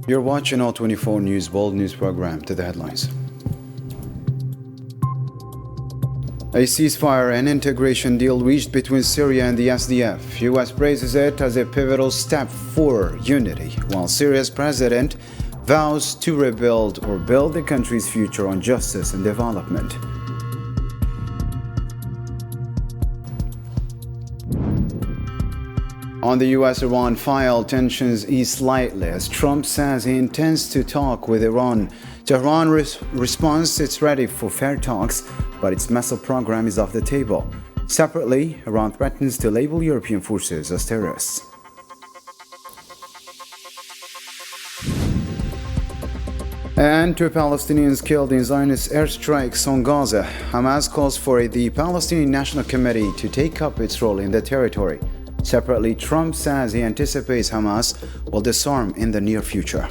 You're watching All24 News World News Program. To the headlines. A ceasefire and integration deal reached between Syria and the SDF. U.S. praises it as a pivotal step for unity, while Syria's president vows to rebuild or build the country's future on justice and development. On the U.S.-Iran file, tensions ease slightly as Trump says he intends to talk with Iran. Tehran responds it's ready for fair talks, but its missile program is off the table. Separately, Iran threatens to label European forces as terrorists. And 2 Palestinians killed in Zionist airstrikes on Gaza. Hamas calls for the Palestinian National Committee to take up its role in the territory. Separately, Trump says he anticipates Hamas will disarm in the near future.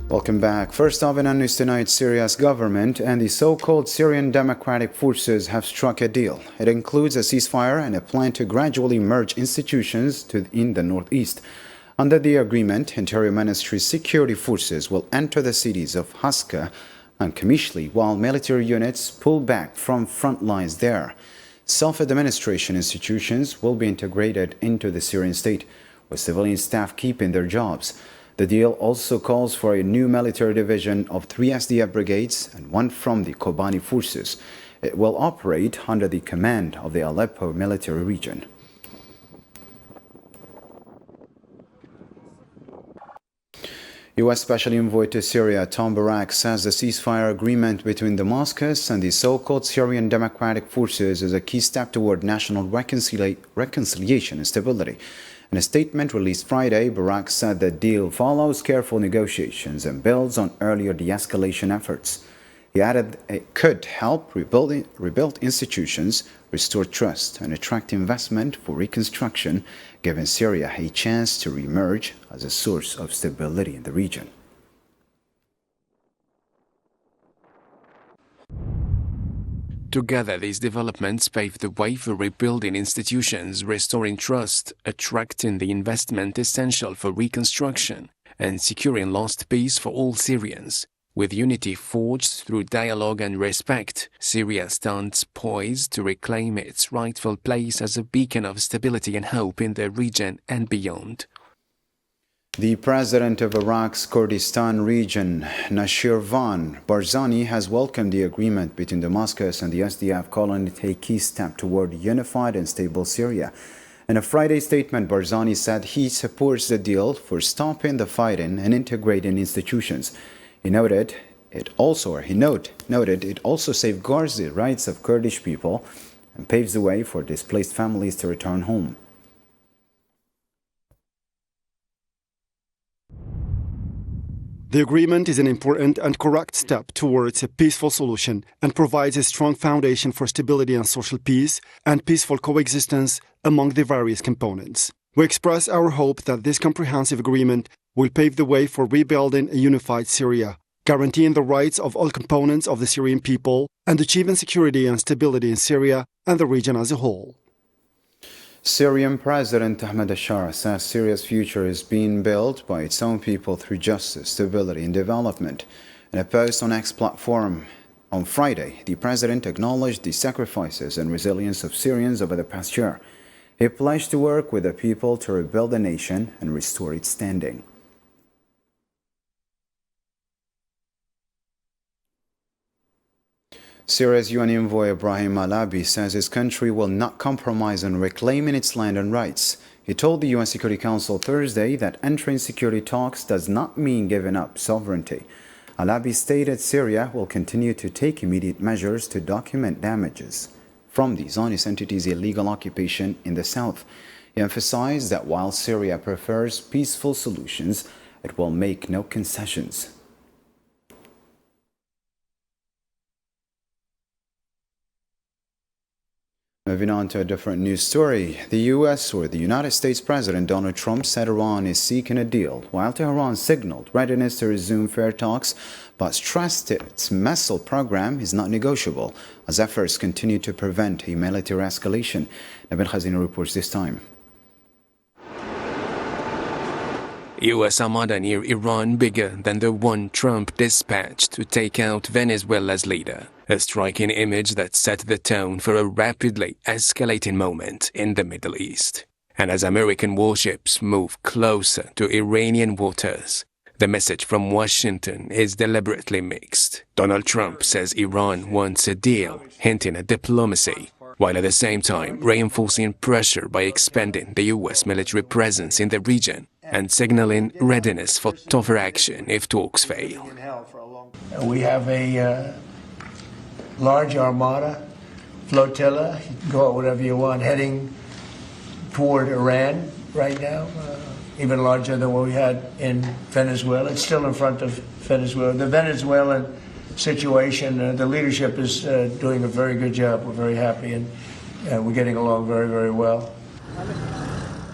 Welcome back. First up in our news tonight, Syria's government and the so-called Syrian Democratic Forces have struck a deal. It includes a ceasefire and a plan to gradually merge institutions in the northeast. Under the agreement, Interior Ministry's security forces will enter the cities of Haska and Kamishli, while military units pull back from front lines there. Self-administration institutions will be integrated into the Syrian state, with civilian staff keeping their jobs. The deal also calls for a new military division of 3 SDF brigades and 1 from the Kobani forces. It will operate under the command of the Aleppo military region. U.S. Special Envoy to Syria Tom Barak says the ceasefire agreement between Damascus and the so-called Syrian Democratic Forces is a key step toward national reconciliation and stability. In a statement released Friday, Barak said the deal follows careful negotiations and builds on earlier de-escalation efforts. He added it could help rebuild institutions, restore trust, and attract investment for reconstruction, giving Syria a chance to re-emerge as a source of stability in the region. Together, these developments pave the way for rebuilding institutions, restoring trust, attracting the investment essential for reconstruction, and securing lost peace for all Syrians. With unity forged through dialogue and respect, Syria stands poised to reclaim its rightful place as a beacon of stability and hope in the region and beyond. The president of Iraq's Kurdistan region, Nashirvan Barzani, has welcomed the agreement between Damascus and the SDF, calling it a key step toward unified and stable Syria. In a Friday statement, Barzani said he supports the deal for stopping the fighting and integrating institutions. He noted it also safeguards the rights of Kurdish people and paves the way for displaced families to return home. The agreement is an important and correct step towards a peaceful solution and provides a strong foundation for stability and social peace and peaceful coexistence among the various components. We express our hope that this comprehensive agreement will pave the way for rebuilding a unified Syria, guaranteeing the rights of all components of the Syrian people and achieving security and stability in Syria and the region as a whole. Syrian President Ahmed al-Shara says Syria's future is being built by its own people through justice, stability, and development. In a post on X platform on Friday, the president acknowledged the sacrifices and resilience of Syrians over the past year. He pledged to work with the people to rebuild the nation and restore its standing. Syria's UN envoy Ibrahim Alabi says his country will not compromise on reclaiming its land and rights. He told the UN Security Council Thursday that entering security talks does not mean giving up sovereignty. Alabi stated Syria will continue to take immediate measures to document damages from the Zionist entity's illegal occupation in the south. He emphasized that while Syria prefers peaceful solutions, it will make no concessions. Moving on to a different news story. The U.S. or the United States President Donald Trump said Iran is seeking a deal, while Tehran signaled readiness to resume fair talks, but stressed its missile program is not negotiable as efforts continue to prevent a military escalation. Nabil Khazina reports this time. U.S. armada near Iran bigger than the one Trump dispatched to take out Venezuela's leader. A striking image that set the tone for a rapidly escalating moment in the Middle East. And as American warships move closer to Iranian waters, the message from Washington is deliberately mixed. Donald Trump says Iran wants a deal, hinting at diplomacy, while at the same time reinforcing pressure by expanding the U.S. military presence in the region and signaling readiness for tougher action if talks fail. We have a large armada, flotilla, you can call it whatever you want, heading toward Iran right now, even larger than what we had in Venezuela. It's still in front of Venezuela. The Venezuelan situation, the leadership is doing a very good job. We're very happy and we're getting along very, very well.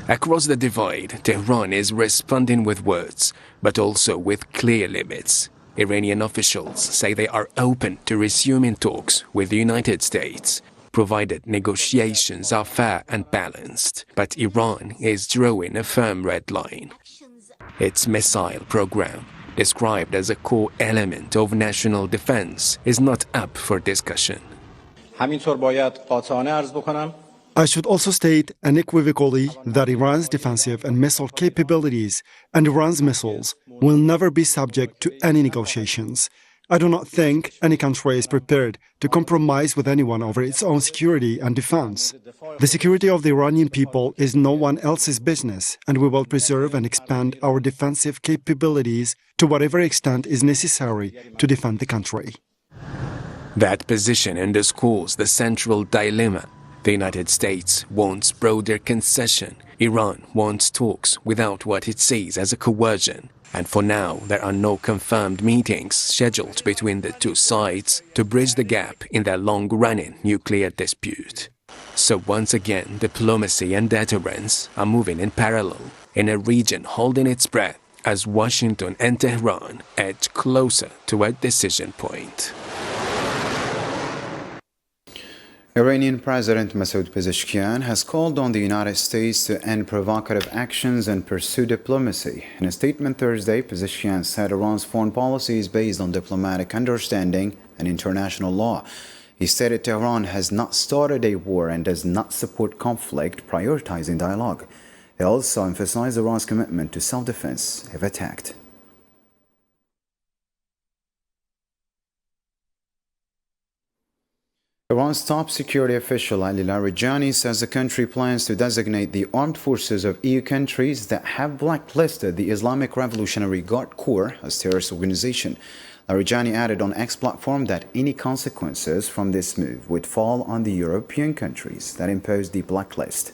Across the divide, Tehran is responding with words, but also with clear limits. Iranian officials say they are open to resuming talks with the United States, provided negotiations are fair and balanced. But Iran is drawing a firm red line. Its missile program, described as a core element of national defense, is not up for discussion. I should also state unequivocally that Iran's defensive and missile capabilities and Iran's missiles will never be subject to any negotiations. I do not think any country is prepared to compromise with anyone over its own security and defense. The security of the Iranian people is no one else's business, and we will preserve and expand our defensive capabilities to whatever extent is necessary to defend the country. That position underscores the central dilemma. The United States wants broader concession. Iran wants talks without what it sees as a coercion. And for now, there are no confirmed meetings scheduled between the two sides to bridge the gap in their long-running nuclear dispute. So once again, diplomacy and deterrence are moving in parallel in a region holding its breath as Washington and Tehran edge closer to a decision point. Iranian President Masoud Pezeshkian has called on the United States to end provocative actions and pursue diplomacy. In a statement Thursday, Pezeshkian said Iran's foreign policy is based on diplomatic understanding and international law. He stated Tehran has not started a war and does not support conflict, prioritizing dialogue. He also emphasized Iran's commitment to self-defense if attacked. Iran's top security official Ali Larijani says the country plans to designate the armed forces of EU countries that have blacklisted the Islamic Revolutionary Guard Corps as terrorist organization. Larijani added on X platform that any consequences from this move would fall on the European countries that imposed the blacklist.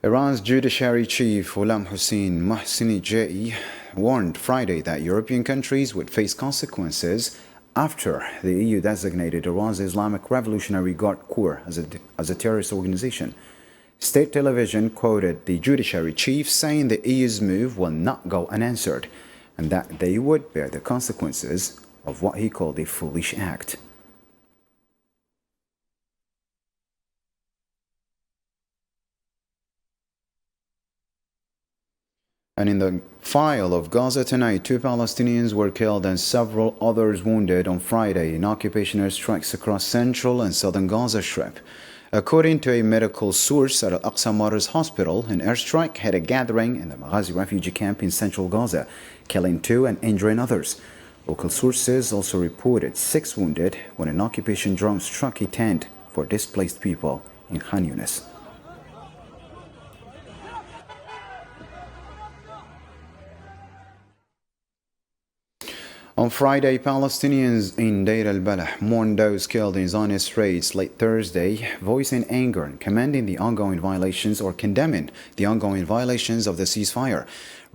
Iran's judiciary chief Ghulam Hossein Mohseni-Jaei warned Friday that European countries would face consequences after the EU designated Iran's Islamic Revolutionary Guard Corps as a terrorist organization. State television quoted the judiciary chief saying the EU's move will not go unanswered and that they would bear the consequences of what he called a foolish act. And in the file of Gaza tonight, 2 Palestinians were killed and several others wounded on Friday in occupation airstrikes across central and southern Gaza Strip. According to a medical source at Al-Aqsa Martyrs Hospital, an airstrike had a gathering in the Maghazi refugee camp in central Gaza, killing 2 and injuring others. Local sources also reported 6 wounded when an occupation drone struck a tent for displaced people in Khan Yunis. On Friday, Palestinians in Deir al-Balah mourned those killed in Zionist raids late Thursday, voicing anger and commending the ongoing violations or condemning the ongoing violations of the ceasefire.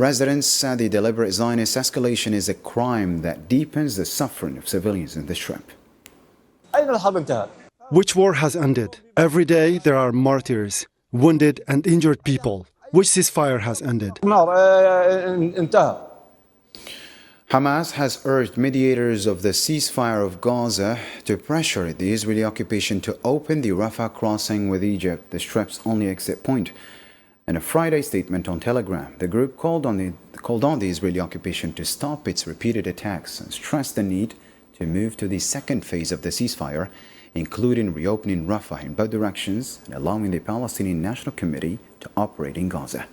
Residents said the deliberate Zionist escalation is a crime that deepens the suffering of civilians in the Strip. Which war has ended? Every day there are martyrs, wounded and injured people. Which ceasefire has ended? Hamas has urged mediators of the ceasefire of Gaza to pressure the Israeli occupation to open the Rafah crossing with Egypt, the Strip's only exit point. In a Friday statement on Telegram, the group called on the Israeli occupation to stop its repeated attacks and stressed the need to move to the second phase of the ceasefire, including reopening Rafah in both directions and allowing the Palestinian National Committee to operate in Gaza.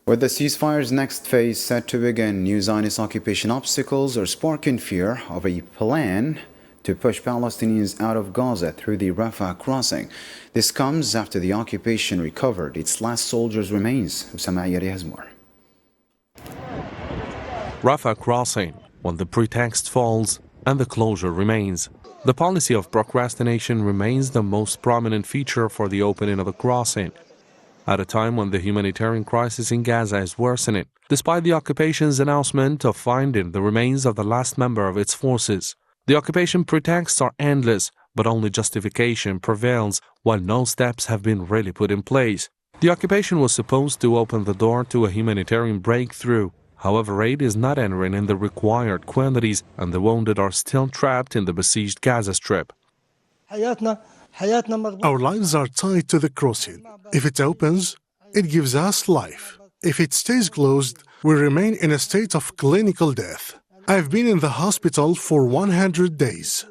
With the ceasefire's next phase set to begin, new Zionist occupation obstacles are sparking fear of a plan to push Palestinians out of Gaza through the Rafah crossing. This comes after the occupation recovered its last soldier's remains. Rafah crossing, when the pretext falls and the closure remains. The policy of procrastination remains the most prominent feature for the opening of the crossing, at a time when the humanitarian crisis in Gaza is worsening, despite the occupation's announcement of finding the remains of the last member of its forces. The occupation pretexts are endless, but only justification prevails, while no steps have been really put in place. The occupation was supposed to open the door to a humanitarian breakthrough. However, aid is not entering in the required quantities, and the wounded are still trapped in the besieged Gaza Strip. Our lives are tied to the crossing. If it opens, it gives us life. If it stays closed, we remain in a state of clinical death. I've been in the hospital for 100 days.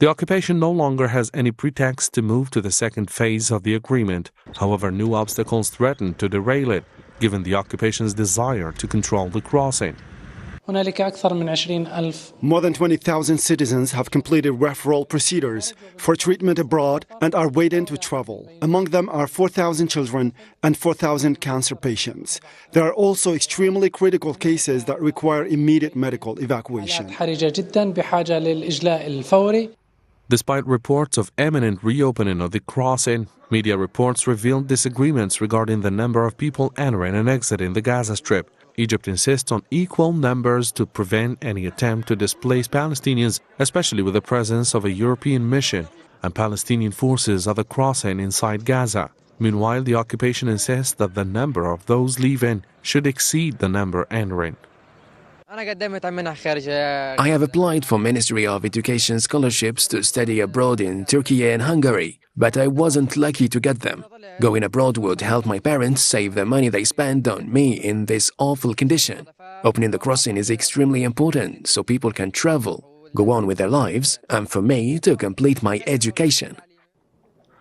The occupation no longer has any pretext to move to the second phase of the agreement. However, new obstacles threaten to derail it, given the occupation's desire to control the crossing. More than 20,000 citizens have completed referral procedures for treatment abroad and are waiting to travel. Among them are 4,000 children and 4,000 cancer patients. There are also extremely critical cases that require immediate medical evacuation. Despite reports of imminent reopening of the crossing, media reports revealed disagreements regarding the number of people entering and exiting the Gaza Strip. Egypt insists on equal numbers to prevent any attempt to displace Palestinians, especially with the presence of a European mission and Palestinian forces at the crossing inside Gaza. Meanwhile, the occupation insists that the number of those leaving should exceed the number entering. I have applied for Ministry of Education scholarships to study abroad in Turkey and Hungary, but I wasn't lucky to get them. Going abroad would help my parents save the money they spend on me in this awful condition. Opening the crossing is extremely important so people can travel, go on with their lives, and for me to complete my education.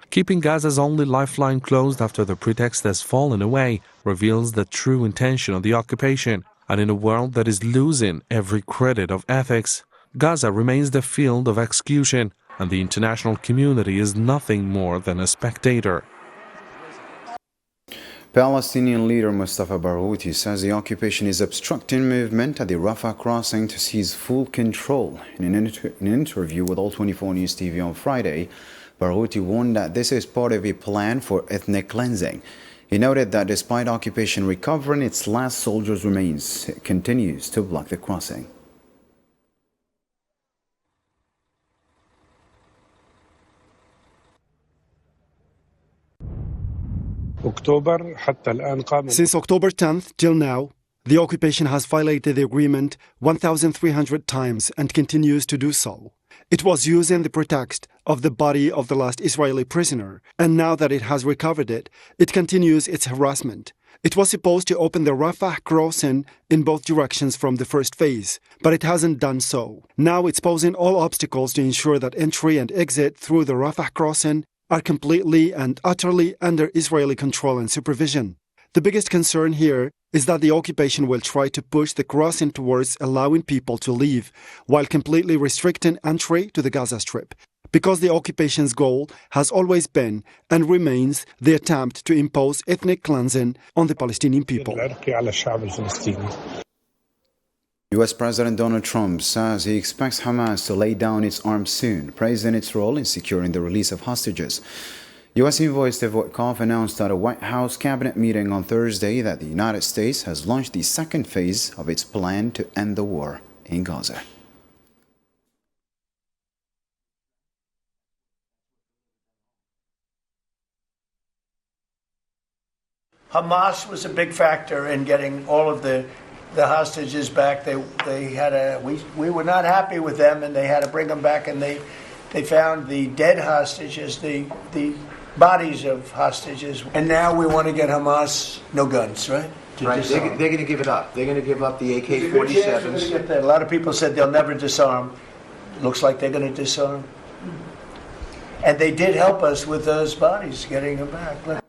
Keeping Gaza's only lifeline closed after the pretext has fallen away reveals the true intention of the occupation. And in a world that is losing every credit of ethics, Gaza remains the field of execution, and the international community is nothing more than a spectator. Palestinian leader Mustafa Barghouti says the occupation is obstructing movement at the Rafah crossing to seize full control. In an interview with All 24 News TV on Friday, Barghouti warned that this is part of a plan for ethnic cleansing. He noted that despite occupation recovering its last soldier's remains, it continues to block the crossing. Since October 10th till now, the occupation has violated the agreement 1,300 times and continues to do so. It was using the pretext of the body of the last Israeli prisoner, and now that it has recovered it, it continues its harassment. It was supposed to open the Rafah crossing in both directions from the first phase, but it hasn't done so. Now it's posing all obstacles to ensure that entry and exit through the Rafah crossing are completely and utterly under Israeli control and supervision. The biggest concern here is that the occupation will try to push the crossing towards allowing people to leave, while completely restricting entry to the Gaza Strip, because the occupation's goal has always been and remains the attempt to impose ethnic cleansing on the Palestinian people. U.S. President Donald Trump says he expects Hamas to lay down its arms soon, praising its role in securing the release of hostages. U.S. envoy Steve Witkoff announced at a White House cabinet meeting on Thursday that the United States has launched the second phase of its plan to end the war in Gaza. Hamas was a big factor in getting all of the hostages back. We were not happy with them, and they had to bring them back, and they found the dead hostages, the bodies of hostages. And now we want to get Hamas no guns, right? Right, they're going to give it up. They're going to give up the AK-47s. A lot of people said they'll never disarm. Looks like they're going to disarm. And they did help us with those bodies, getting them back.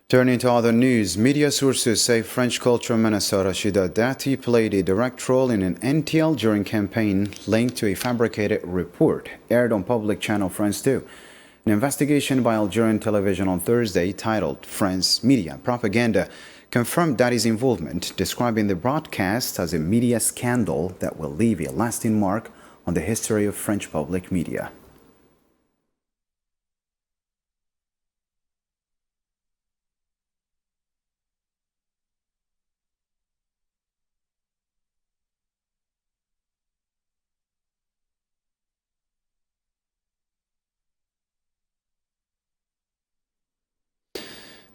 Turning to other news, media sources say French culture minister Rachida Dati played a direct role in an NTL during campaign linked to a fabricated report aired on public channel France 2. An investigation by Algerian television on Thursday titled France Media Propaganda confirmed Dati's involvement, describing the broadcast as a media scandal that will leave a lasting mark on the history of French public media.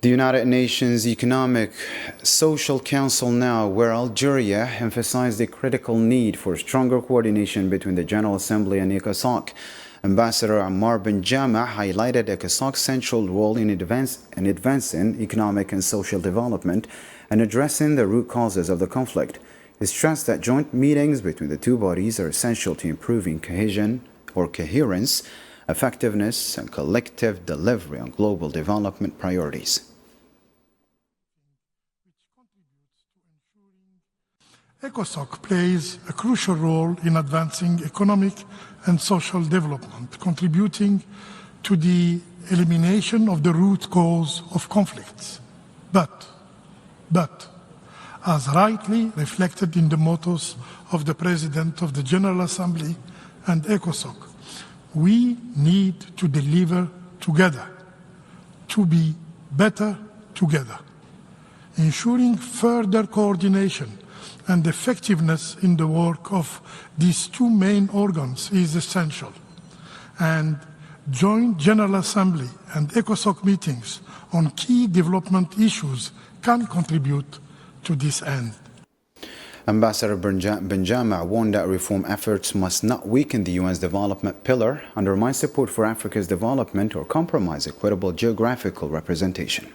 The United Nations Economic Social Council now, where Algeria emphasized the critical need for stronger coordination between the General Assembly and ECOSOC. Ambassador Ammar Benjama highlighted ECOSOC's central role in advancing economic and social development and addressing the root causes of the conflict. He stressed that joint meetings between the two bodies are essential to improving coherence, effectiveness, and collective delivery on global development priorities. ECOSOC plays a crucial role in advancing economic and social development, contributing to the elimination of the root cause of conflicts. But, as rightly reflected in the mottos of the President of the General Assembly and ECOSOC, we need to deliver together, to be better together. Ensuring further coordination and effectiveness in the work of these two main organs is essential, and joint General Assembly and ECOSOC meetings on key development issues can contribute to this end. Ambassador Benjama warned that reform efforts must not weaken the UN's development pillar, undermine support for Africa's development, or compromise equitable geographical representation.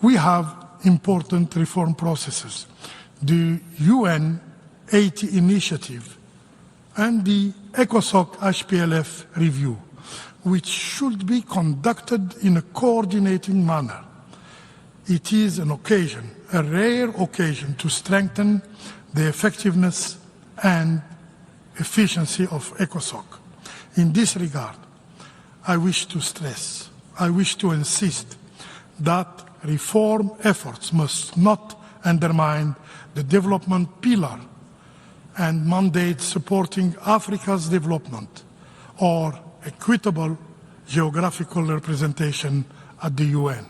We have important reform processes. The UN 80 initiative and the ECOSOC HPLF review, which should be conducted in a coordinating manner. It is an occasion, a rare occasion, to strengthen the effectiveness and efficiency of ECOSOC. In this regard, I wish to insist that reform efforts must not undermine the development pillar and mandate supporting Africa's development or equitable geographical representation at the UN.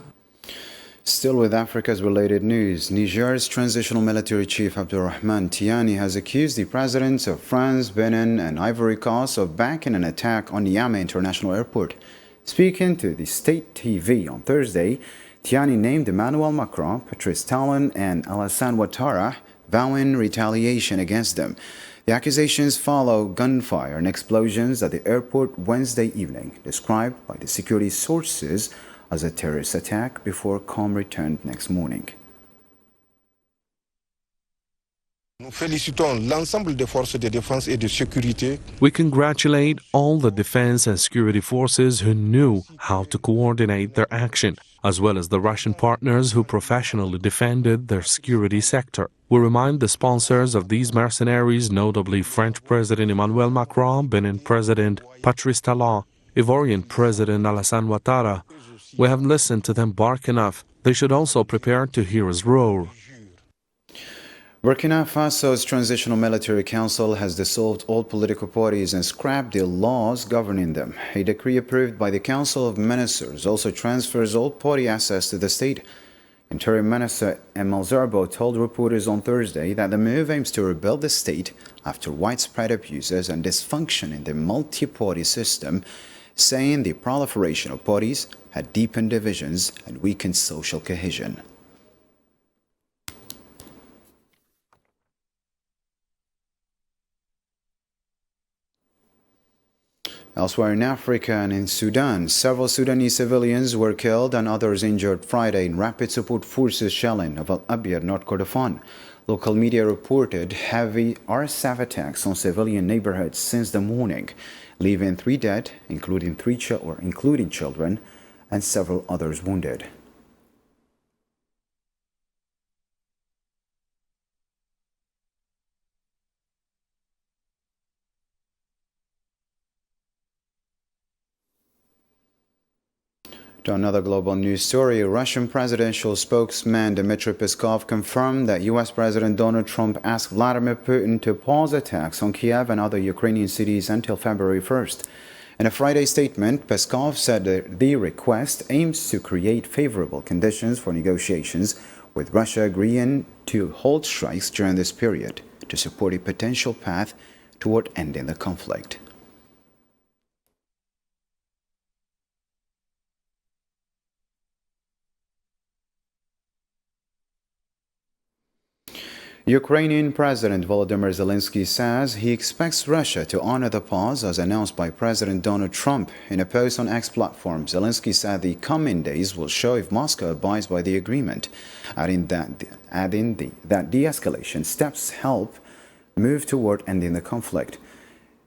Still with Africa's related news, Niger's transitional military chief Abdurrahman Tiani has accused the presidents of France, Benin and Ivory Coast of backing an attack on Niamey International Airport. Speaking to the state TV on Thursday, Tiani named Emmanuel Macron, Patrice Talon and Alassane Ouattara, vowing retaliation against them. The accusations follow gunfire and explosions at the airport Wednesday evening, described by the security sources as a terrorist attack, before calm returned next morning. We congratulate all the defense and security forces who knew how to coordinate their action, as well as the Russian partners who professionally defended their security sector. We remind the sponsors of these mercenaries, notably French President Emmanuel Macron, Benin President Patrice Talon, Ivorian President Alassane Ouattara. We have listened to them bark enough. They should also prepare to hear us roar. Burkina Faso's Transitional Military Council has dissolved all political parties and scrapped the laws governing them. A decree approved by the Council of Ministers also transfers all party assets to the state. Interim Minister Emel Zerbo told reporters on Thursday that the move aims to rebuild the state after widespread abuses and dysfunction in the multi-party system, saying the proliferation of parties had deepened divisions and weakened social cohesion. Elsewhere in Africa and in Sudan, several Sudanese civilians were killed and others injured Friday in rapid support forces shelling of Al Abyad, North Kordofan. Local media reported heavy RSF attacks on civilian neighborhoods since the morning, leaving 3 dead, including children, and several others wounded. To another global news story, Russian presidential spokesman Dmitry Peskov confirmed that U.S. President Donald Trump asked Vladimir Putin to pause attacks on Kiev and other Ukrainian cities until February 1st. In a Friday statement, Peskov said that the request aims to create favorable conditions for negotiations, with Russia agreeing to halt strikes during this period to support a potential path toward ending the conflict. Ukrainian President Volodymyr Zelensky says he expects Russia to honor the pause as announced by President Donald Trump. In a post on X platform, Zelensky said the coming days will show if Moscow abides by the agreement, adding that de-escalation steps help move toward ending the conflict.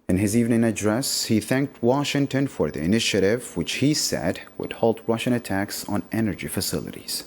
In his evening address, he thanked Washington for the initiative, which he said would halt Russian attacks on energy facilities.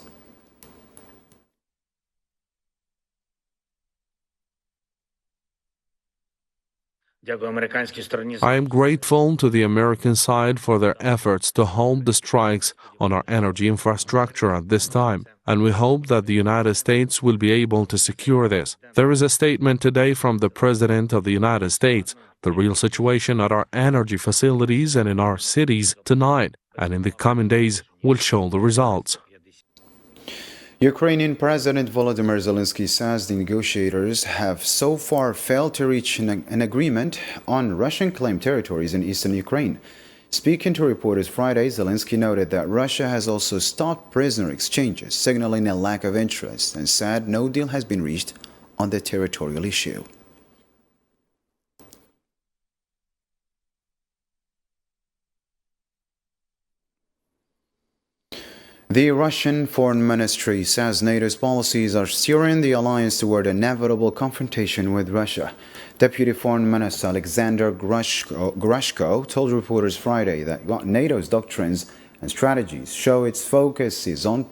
I am grateful to the American side for their efforts to halt the strikes on our energy infrastructure at this time, and we hope that the United States will be able to secure this. There is a statement today from the President of the United States. The real situation at our energy facilities and in our cities tonight and in the coming days will show the results. Ukrainian President Volodymyr Zelensky says the negotiators have so far failed to reach an agreement on Russian-claimed territories in eastern Ukraine. Speaking to reporters Friday, Zelensky noted that Russia has also stopped prisoner exchanges, signaling a lack of interest, and said no deal has been reached on the territorial issue. The Russian Foreign Ministry says NATO's policies are steering the alliance toward inevitable confrontation with Russia. Deputy Foreign Minister Alexander Grashko told reporters Friday that NATO's doctrines and strategies show its focus is on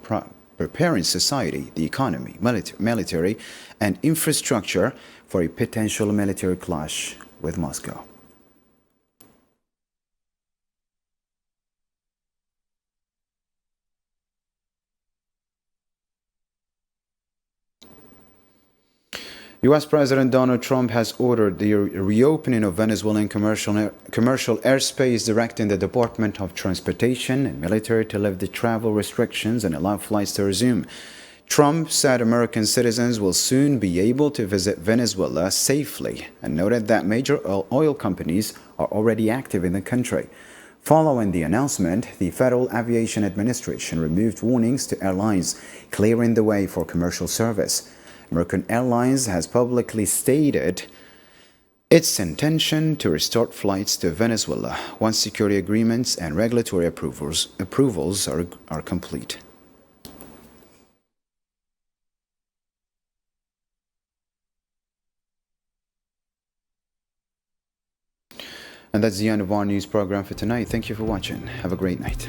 preparing society, the economy, military, and infrastructure for a potential military clash with Moscow. U.S. President Donald Trump has ordered the reopening of Venezuelan commercial airspace, directing the Department of Transportation and military to lift the travel restrictions and allow flights to resume. Trump said American citizens will soon be able to visit Venezuela safely and noted that major oil companies are already active in the country. Following the announcement, the Federal Aviation Administration removed warnings to airlines, clearing the way for commercial service. American Airlines has publicly stated its intention to restart flights to Venezuela once security agreements and regulatory approvals are complete. And that's the end of our news program for tonight. Thank you for watching. Have a great night.